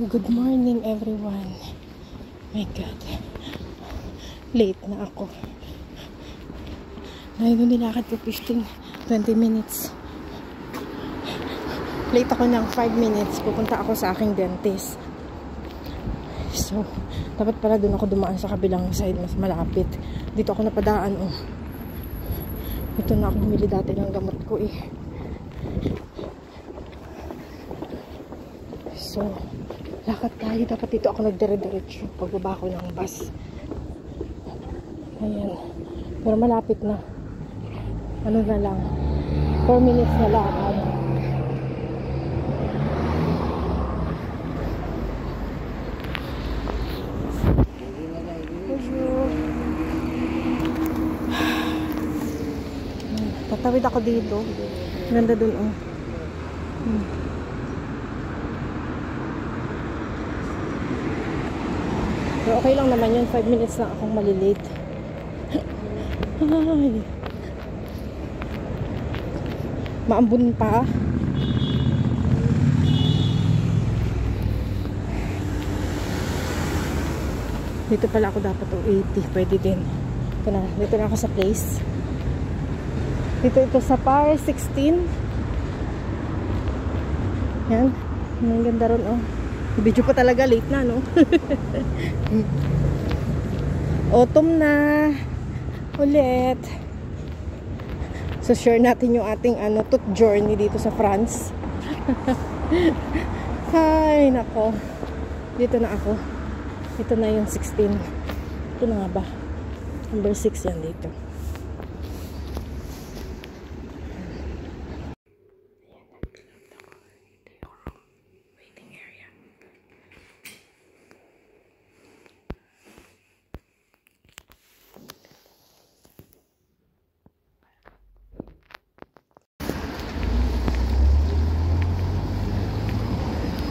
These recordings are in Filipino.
Good morning everyone. My God. Late na ako. Ngayon nilakad ko 20 minutes. Late ako ng 5 minutes. Pupunta ako sa aking dentist. So, dapat pala doon ako dumaan sa kabilang side, mas malapit. Dito ako napadaan, oh. Ito na ako bumili dati ng gamot ko, eh. So, lakad tayo. Dapat dito ako nagdire-diretso pagbaba ko ng bus. Ayan. Pero malapit na. Ano na lang. 4 minutes na lakad. Tatawid ako dito. Ganda dun, oh. Pero okay lang naman yun. 5 minutes na akong malilate. Ay. Maambun pa. Dito pala ako dapat, oh, 80. Pwede din. Ito na. Dito na ako sa place. Ito sa Paris 16. Yan. Ang ganda ron, oh. Video pa talaga, late na, no? Autumn na. Ulit. So, share natin yung ating tooth journey dito sa France. Ay, nako. Dito na ako. Ito na yung 16. Ito na nga ba? Number 6 yan dito.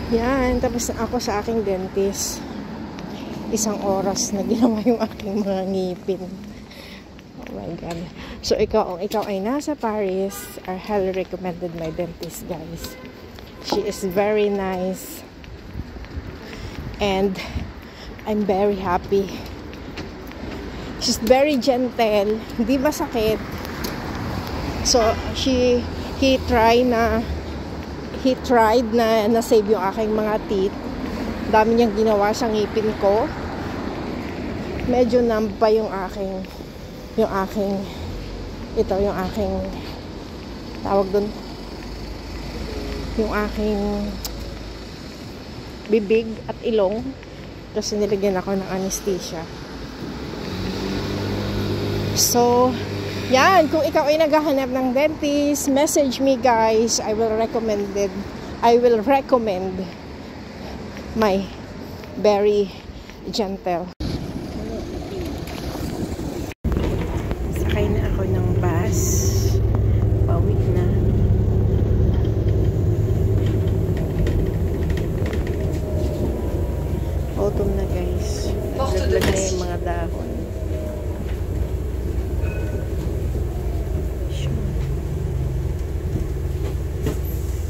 Yan, tapos ako sa aking dentist. 1 oras na ginawa yung aking mga ngipin. Oh my God. So, ikaw ay nasa Paris, I highly recommended my dentist, guys. She is very nice. And I'm very happy. She's very gentle. Hindi masakit. So, he tried na na-save yung aking mga teeth. Dami niyang ginawa sa ngipin ko. Medyo numb pa yung aking tawag dun, yung aking bibig at ilong kasi nilagyan ako ng anesthesia. So, yan, kung ikaw ay naghahanap ng dentist, message me, guys. I will recommend my very gentle. Sakay na ako ng bus. Pauwi na. Autumn na, guys. Naglag na yung mga dahon.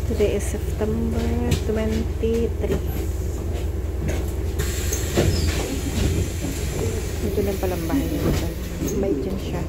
Today is September 23. Ito lang palang bahay nito. May dyan siya.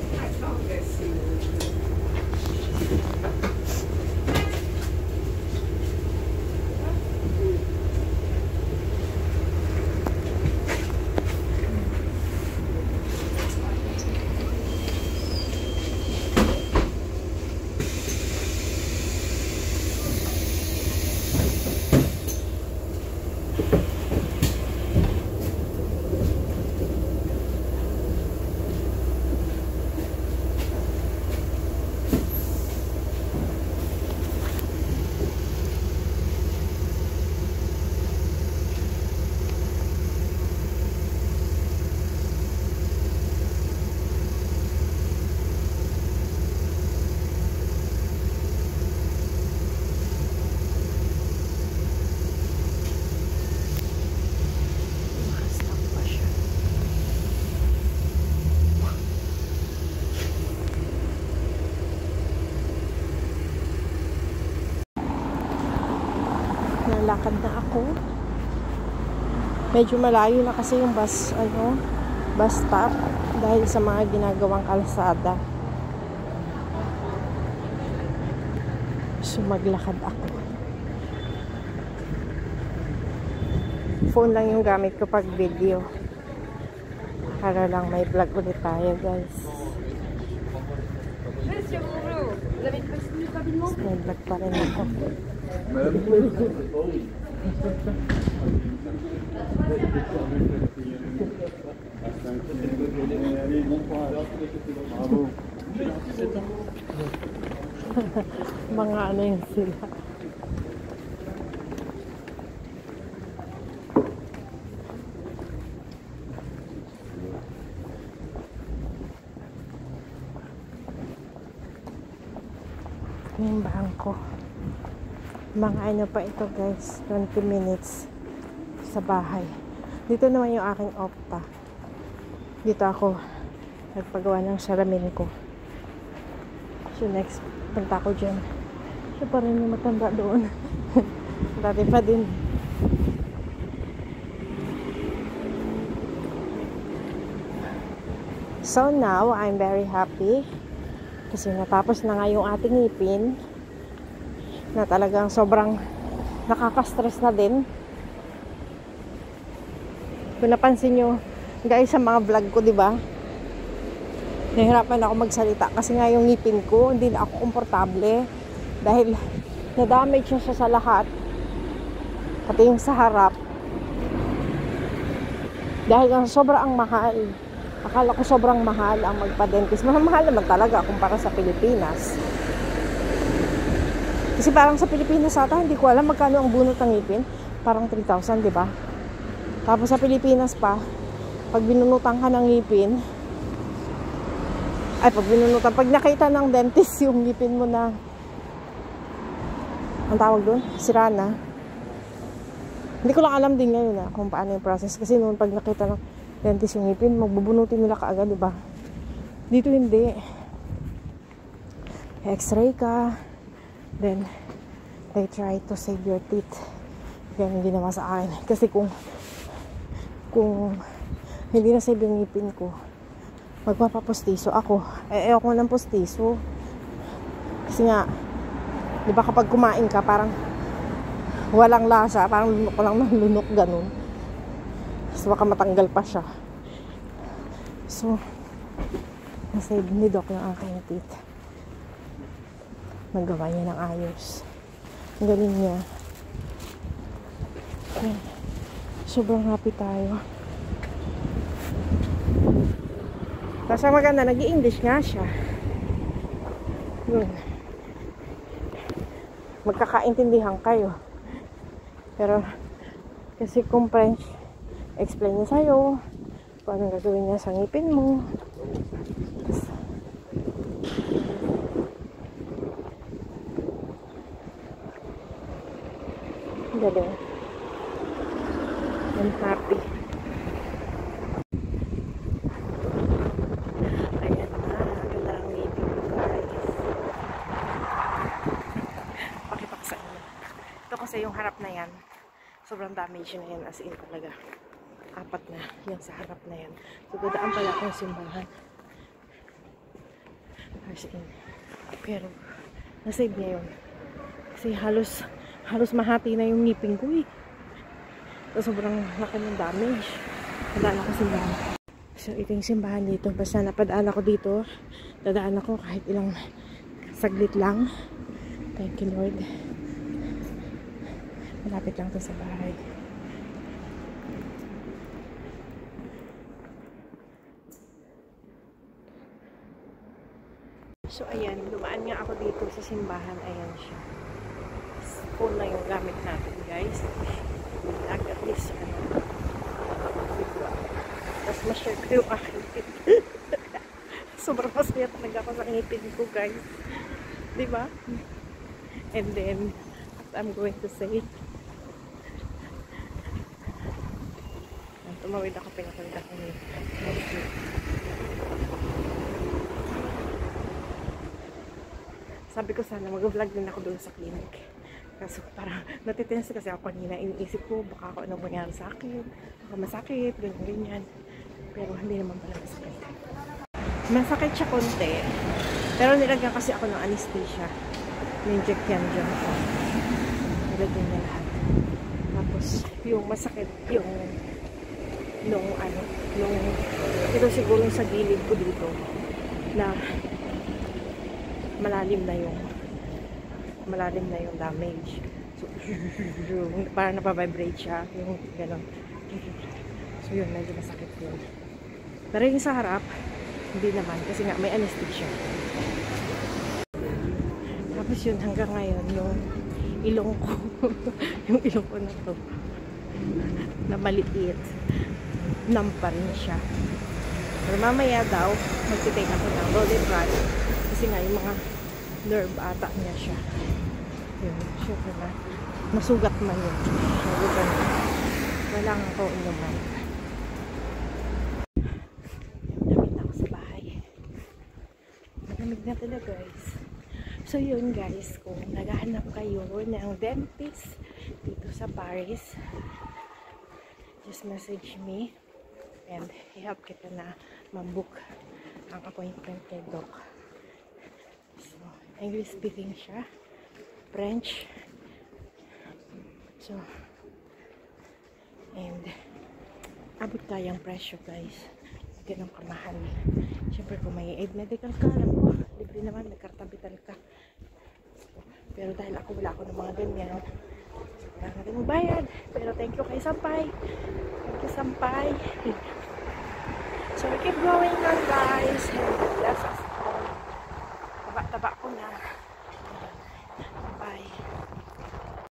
Lalakad na ako. Medyo malayo na kasi yung bus stop dahil sa mga ginagawang kalsada. So maglakad ako. Phone lang yung gamit ko pag video. Para lang may vlog ulit tayo, guys. May vlog pa rin ako. Mga ano yun sila. Yung bangko. Mga ano pa ito, guys, 20 minutes sa bahay. Dito naman yung aking opta. Dito ako nagpagawa ng salamin ko. So next punta ko dyan. Siya pa rin yung matanda doon. Dati pa din. So now I'm very happy kasi natapos na nga yung ating ngipin na talagang sobrang nakaka-stress na din. Kung napansin nyo guys sa mga vlog ko, diba, nahirapan ako magsalita kasi nga yung ngipin ko hindi na ako komportable dahil na-damage siya sa lahat, pati yung sa harap, dahil sobrang mahal. Akala ko sobrang mahal ang magpa-dentist. Mahal naman talaga kumpara sa Pilipinas. Kasi parang sa Pilipinas ata, hindi ko alam magkano ang bunot ng ngipin. Parang 3,000, di ba? Tapos sa Pilipinas pa, pag binunutan ka ng ngipin, pag nakita ng dentist yung ngipin mo na, ang tawag doon, sira na. Hindi ko lang alam din ngayon kung paano yung process. Kasi noon pag nakita ng dentist yung ngipin, magbubunutin nila kaagad, diba? Dito hindi. X-ray ka, then they try to save your teeth. Yan yung ginawa sa akin. Kasi kung hindi na save yung ngipin ko, magpapapostiso ako. Ayoko ng postiso. Kasi nga, diba kapag kumain ka, parang walang lasa, parang lunok ko lang ng lunok, ganun. So baka matanggal pa siya. So nasave ni Doc yung aking teeth. Nagawa niya ng ayos. Ang galing niya. Okay. Sobrang happy tayo. Tapos ang maganda, nag-i-English nga siya. Yun. Magkakaintindihan kayo. Pero kasi kung French, explain niya sa'yo kung anong gagawin niya sa ngipin mo. Galing. I'm happy. Ayan na. Ganda ang ngipin ko, guys. Pakita ko sa inyo. Ito kasi yung harap na yan. Sobrang damage na yan, as in talaga. 4 na yan sa harap na yan. So dadaan pala akong simbahan. As in. Pero nasave niya yun. Kasi halos mahati na yung ngipin ko eh. So sobrang laki ng damage. Dadaan ako simbahan. So ito yung simbahan dito. Basta napadaan ako dito, dadaan ako kahit ilang saglit lang. Thank you, Lord. Malapit lang to sa bahay. So ayan, dumaan nga ako dito sa simbahan. Ayan siya. Phone na yung gamit natin, guys. At least tapos ma-share ko yung aking ngipin. Sobrang masaya talaga ako sa ngipin ko, guys. Diba? And then I'm going to say, tumawid ako, pinatawid ako ni sabi ko sana mag-vlog din ako doon sa clinic Kaso parang natitense kasi ako kanina. Iniisip ko, baka ako anong mangyari sa akin. Baka masakit, ganyan. Pero hindi naman pala masakit. Masakit siya konti. Pero nilagyan kasi ako ng anesthesia. Ninject yan dyan. Nilagyan niya lahat. Tapos, yung masakit, yung ito siguro sa gilid ko dito na malalim na yung damage. So, parang napavibrate siya. Yung gano'n. So, yun, medyo masakit yun. Pero yung sa harap, hindi naman. Kasi nga, may anesthesia. Tapos yun, hanggang ngayon, yung ilong ko, yung ilong ko na to, na maliit, numb pa rin siya. Pero mamaya daw, mag-take ako ng Rolliprol. Kasi nga, yung mga nerve ata niya siya. Yun, syempre na. Masugat man yun. Wala nga ako inuman. Damit ako sa bahay. Malamig na talaga, guys. So yun, guys, kung naghahanap kayo ng dentist dito sa Paris, just message me and i-help kita na ma-book ang appointment kay Doc. So, English speaking siya, French. So, and abot kayang presyo, guys. Ganun kamahal. Siyempre, kung may aid medical ka, alam ko, libre naman, may kartabital ka. Pero dahil wala ako ng mga ganyan, so, wala natin magbayad. Pero thank you kay Sampay. Thank you, Sampay. So, we keep going on, guys. And bless us.